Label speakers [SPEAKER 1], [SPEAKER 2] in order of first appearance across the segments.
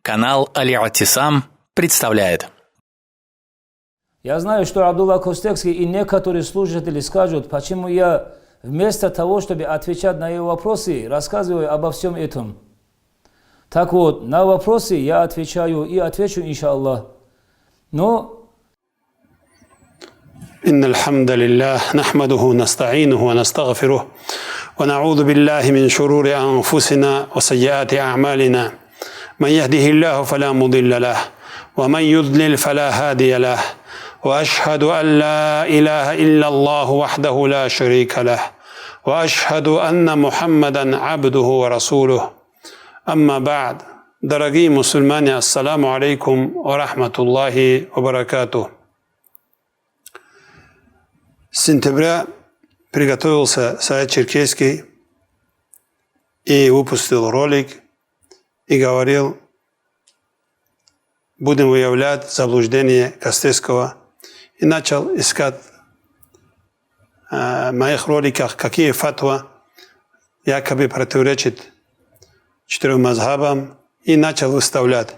[SPEAKER 1] Канал Аль-И'тисам представляет.
[SPEAKER 2] Я знаю, что Абдулла Костекский и некоторые слушатели скажут, почему я вместо того, чтобы отвечать на его вопросы, рассказываю обо всем этом. Так вот, на вопросы я отвечаю и отвечу, иншаллах. Но
[SPEAKER 3] إن الحمد لله نحمده ونستعينه ونستغفره ونعوذ بالله من شرور أنفسنا وسيئات أعمالنا من يهده الله فلا مضل له ومن يضلل فلا هادي له وأشهد أن لا إله إلا الله وحده لا شريك له وأشهد أن محمدا عبده ورسوله أما بعد дорогие мусульмане, ассаламу алейкум ва рахматуллахи ва баракатух. С сентября приготовился сайт Черкесский и выпустил ролик и говорил, будем выявлять заблуждение Костецкого. И начал искать в моих роликах, какие фатва якобы противоречат четырем мазхабам, и начал выставлять.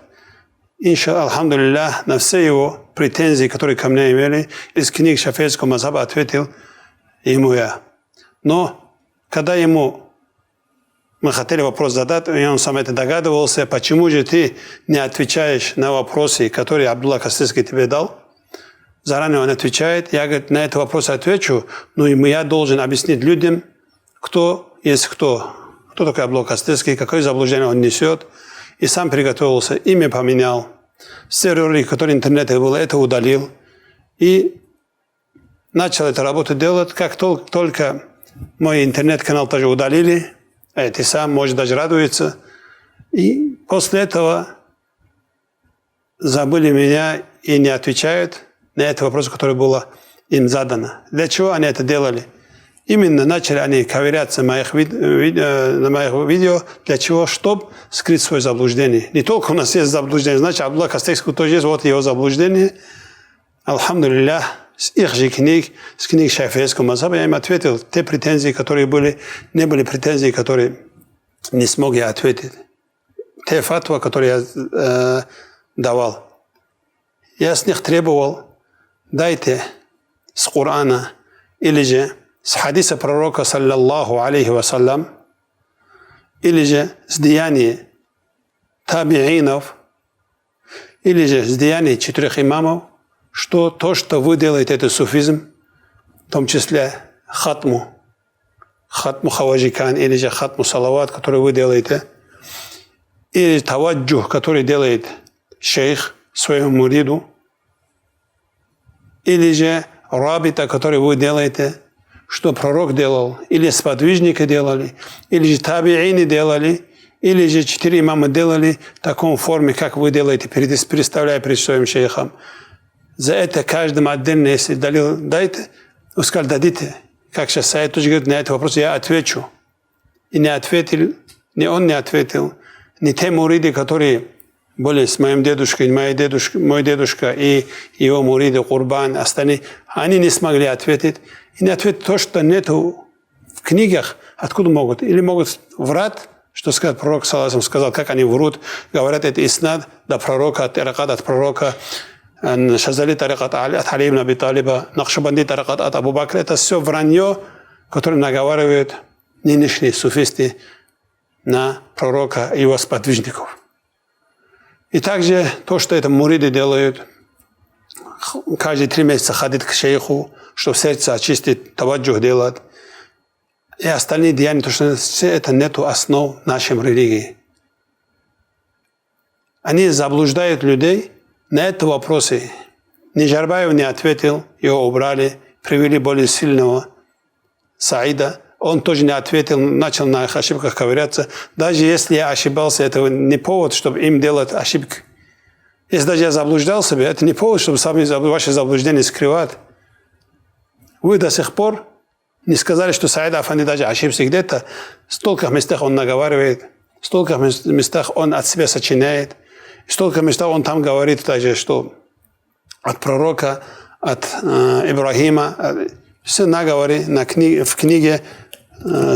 [SPEAKER 3] Алхамдулиллах, на все его претензии, которые ко мне имели, из книг шафейского мазхаба ответил ему я. Но когда мы хотели вопрос задать, и он сам это догадывался, почему же ты не отвечаешь на вопросы, которые Абдулла Костецкий тебе дал? Заранее он отвечает, я, говорит, на этот вопрос отвечу, но я должен объяснить людям, кто есть кто. Кто такой Абдулла Костецкий, какое заблуждение он несет. И сам приготовился, имя поменял. Все ролики, которые в интернете было, это удалил. И начал эту работу делать. Как только мой интернет-канал тоже удалили, ты сам, может, даже радуется. И после этого забыли меня и не отвечают на этот вопрос, который было им задано. Для чего они это делали? Именно начали они ковыряться на моих видео. Для чего? Чтобы скрыть свое заблуждение. Не только у нас есть заблуждение, значит, Абдулла Костецкий тоже есть, вот его заблуждение. Алхамдулиллах, с их же книг, с книг шафейского мазхаба, я им ответил. Те претензии, которые были, не были претензии, которые не смог я ответить. Те фатва, которые я давал. Я с них требовал, дайте с Корана или же с хадиса пророка, саллаллаху алейхи вассалям, или же с деяний табиинов, или же с деяний четырех имамов, что то, что вы делаете, это суфизм, в том числе хатму хаваджикан, или же хатму салават, который вы делаете, или таваджух, который делает шейх своему муриду, или же рабита, который вы делаете, что пророк делал, или сподвижники делали, или же табиины делали, или же четыре имама делали в таком форме, как вы делаете, представляя перед своим шейхом. За это каждому отдельно, если дайте, вы сказали, дадите. Как сейчас Саид тоже говорит, на этот вопрос я отвечу. И не ответил, не он не ответил, не те муриды, которые были с моим дедушкой, мой дедушка и его муриды, Курбан, остальные, они не смогли ответить. И не ответить то, что нету в книгах, откуда могут. Или могут врать, что сказать пророк, саллаллаху сказал, как они врут, говорят, это иснад до пророка, тарикат от пророка, Шазали тарикат от Али ибн Аби Талиба, Нахшабанди тарикат от Абу Бакра. Это все вранье, которое наговаривают нынешние суфисты на пророка и его сподвижников. И также то, что это муриды делают, каждые 3 месяца ходит к шейху, чтобы сердце очистить, таваджух делать. И остальные деяния, то, что все это нету основ нашей религии. Они заблуждают людей на эти вопросы. Нижарбаев не ответил, его убрали, привели более сильного Саида. Он тоже не ответил, начал на их ошибках ковыряться. Даже если я ошибался, это не повод, чтобы им делать ошибки. Если даже я заблуждался, это не повод, чтобы сами ваши заблуждения скрывать. Вы до сих пор не сказали, что Саид Афанди даже ошибся где-то. В стольких местах он наговаривает, в стольких местах он от себя сочиняет, в стольких местах он там говорит даже, что от пророка, от Ибрахима, все наговоры в книге,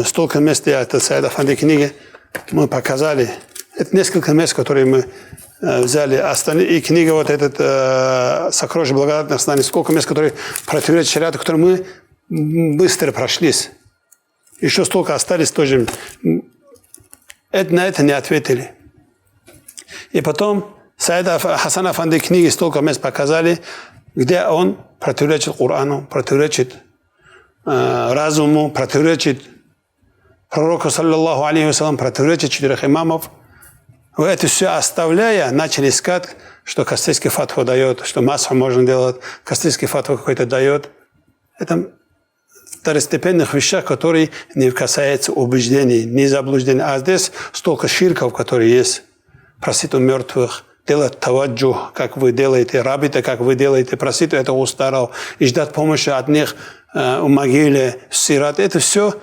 [SPEAKER 3] столько мест, это Саид Афанди книги, мы показали Это несколько мест, которые мы взяли. И книга вот этот «Сокровище благодатных знаний». Сколько мест, которые противоречат шариату, которые мы быстро прошлись. Еще столько остались тоже. На это не ответили. И потом Саида Хасан Афанди книги столько мест показали, где он противоречит Корану, противоречит разуму, противоречит пророку, саллаллаху алейхи вассалам, противоречит 4 имамов. Это все оставляя, начали искать, что кастильский фатва дает, что масху можно делать, кастильский фатва какой-то дает. Это второстепенных вещах, которые не касаются убеждений, не заблуждений. А здесь столько ширков, которые есть. Просить у мертвых, делать таваджух, как вы делаете, рабита, как вы делаете, просить это у старых и ждать помощи от них у могилы, сират. Это все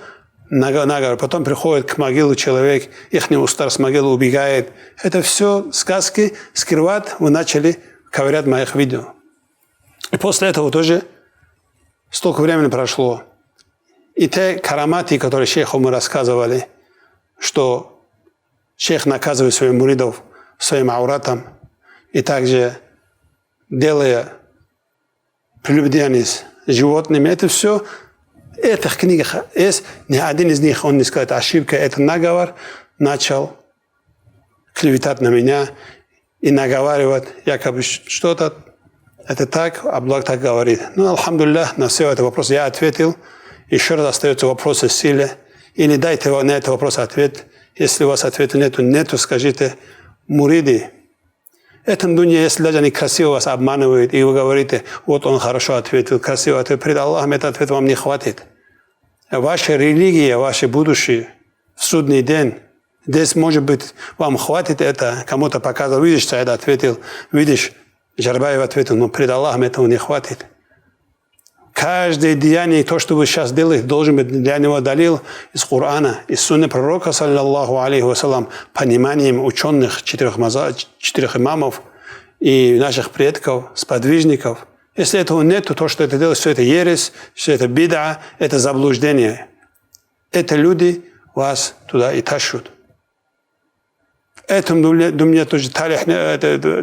[SPEAKER 3] наговор. Потом приходит к могиле человек, их устар с могилы убегает. Это все сказки скрывать. Вы начали ковырять моих видео. И после этого тоже столько времени прошло. И те караматы, которые шейху мы рассказывали, что шейх наказывает своих муридов своим ауратом, и также делая прелюбодеяние с животными, это все в этих книгах есть. Ни один из них, он не сказал, ошибка, это наговор, начал клеветать на меня и наговаривать, якобы что-то, это так, а Аллах так говорит. Ну, алхамдулиллах, на все эти вопросы я ответил. Еще раз остается вопрос о силе. Или дайте на этот вопрос ответ. Если у вас ответа нету, скажите, муриды. Это дуня, если даже они красиво вас обманывают, и вы говорите, вот он хорошо ответил, красиво ответил, пред Аллахом этот ответ вам не хватит. Ваша религия, ваше будущее, в судный день, здесь, может быть, вам хватит это, кому-то показал, видишь, Саид ответил, видишь, Джарбаев ответил, но пред Аллахом этого не хватит. Каждое деяние, то, что вы сейчас делаете, должен быть для него далил из Корана, из сунны пророка, саллаллаху алейхи вассалам, пониманием ученых 4 имамов и наших предков, сподвижников. Если этого нет, то что это делает, все это ересь, все это бида, это заблуждение. Это люди вас туда и тащут. В этом, думаю, тоже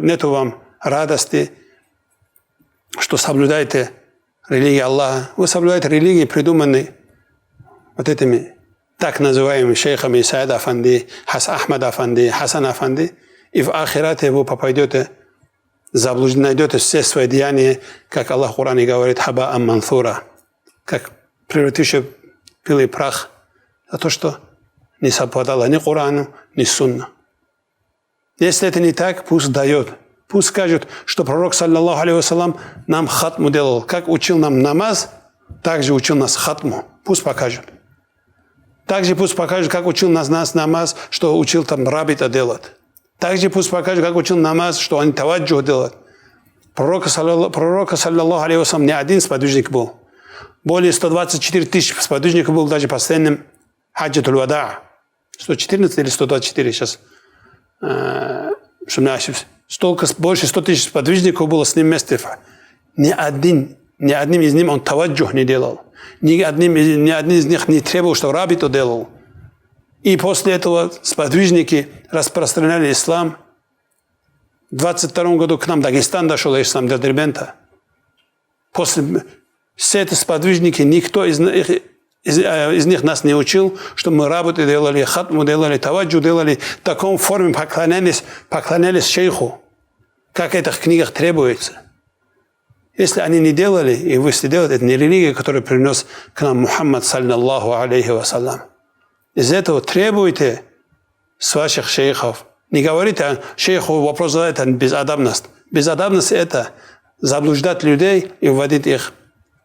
[SPEAKER 3] нету вам радости, что соблюдаете религии Аллаха. Вы соблюдаете религии, придуманные вот этими так называемыми шейхами Саид Афанди, Ахмад Афанди, Хасан Афанди. И в ахирате вы попадете, найдете все свои деяния, как Аллах в Коране говорит, хаба ам мансура, как превративший пил и прах за то, что не совпадало ни Корану, ни Сунну. Если это не так, пусть дает. Пусть скажут, что пророк, саллаллаху алейхи вассалам, нам хатму делал. Как учил нам намаз, так же учил нас хатму. Пусть покажут. Также пусть покажут, как учил нас намаз, что учил там рабита делать. Также пусть покажут, как учил намаз, что он таваджух делает. Пророка, саллаллаху алейхи вассалам, не один сподвижник был. Более 124 тысяч сподвижников был даже постоянным хаджатуль вада. 114 или 124 сейчас. Чтобы не ошибся. Больше 100 тысяч сподвижников было с ним вместе. Ни одним из них он таваджух не делал. Ни один из них не требовал, что рабиту делал. И после этого сподвижники распространяли ислам. В 22 году к нам Дагестан дошел ислам до Дербента. После все эти сподвижники, никто из них нас не учил, что мы рабиту делали, хатму делали, таваджух делали, в таком форме поклонялись шейху, как это в книгах требуется. Если они не делали, и вы сделаете, это не религия, которую принес к нам Мухаммад, саллаллаху алейхи вассалам. Из этого требуйте с ваших шейхов. Не говорите шейху вопрос задать, это безадабность. Безадабность – это заблуждать людей и вводить их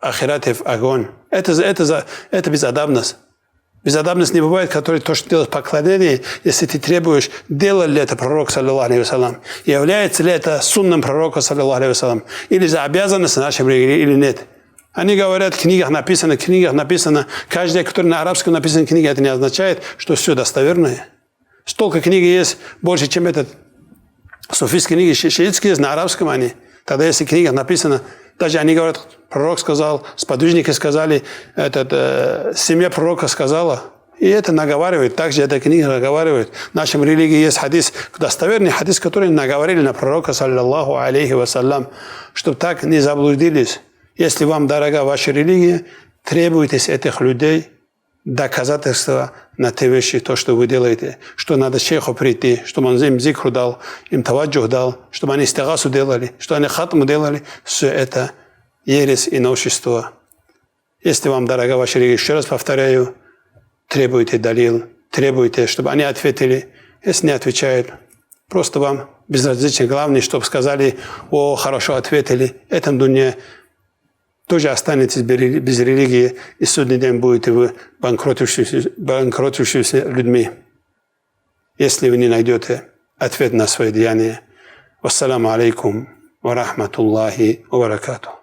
[SPEAKER 3] в ахирате, в огонь. Это безадабность. Безадабность не бывает, который то, что делает поклонение, если ты требуешь, делал ли это пророк, саллаллаху алейхи вассалам, является ли это сунном пророка, саллаллаху алейхи вассалам, или за обязанность нашей религии, или нет. Они говорят, в книгах написано, каждая, которая на арабском написана книга, это не означает, что все достоверное. Столько книг есть, больше, чем этот суфийские книги, шиитские есть, на арабском они. Тогда, если в книгах написано, даже они говорят, пророк сказал, сподвижники сказали, семья пророка сказала, И это наговаривает, также эта книга наговаривает. В нашем религии есть хадис, достоверный хадис, который наговорили на пророка, саллаллаху алейхи вассалям, чтобы так не заблудились. Если вам дорога ваша религия, требуйте с этих людей доказательства на те вещи, то, что вы делаете. Что надо шейху прийти, чтобы он им зикру дал, им таваджух дал, чтобы они истигасу делали, что они хатму делали. Все это ересь и новшество. Если вам дорога ваша религия, еще раз повторяю, требуйте далил, требуйте, чтобы они ответили. Если не отвечают, просто вам безразлично. Главное, чтобы сказали: о, хорошо ответили. Этом дуне тоже останетесь без религии, и судный день будете вы банкротившимися людьми, если вы не найдете ответ на свои деяния. Вассаламу алейкум ва рахматуллахи ва баракатух.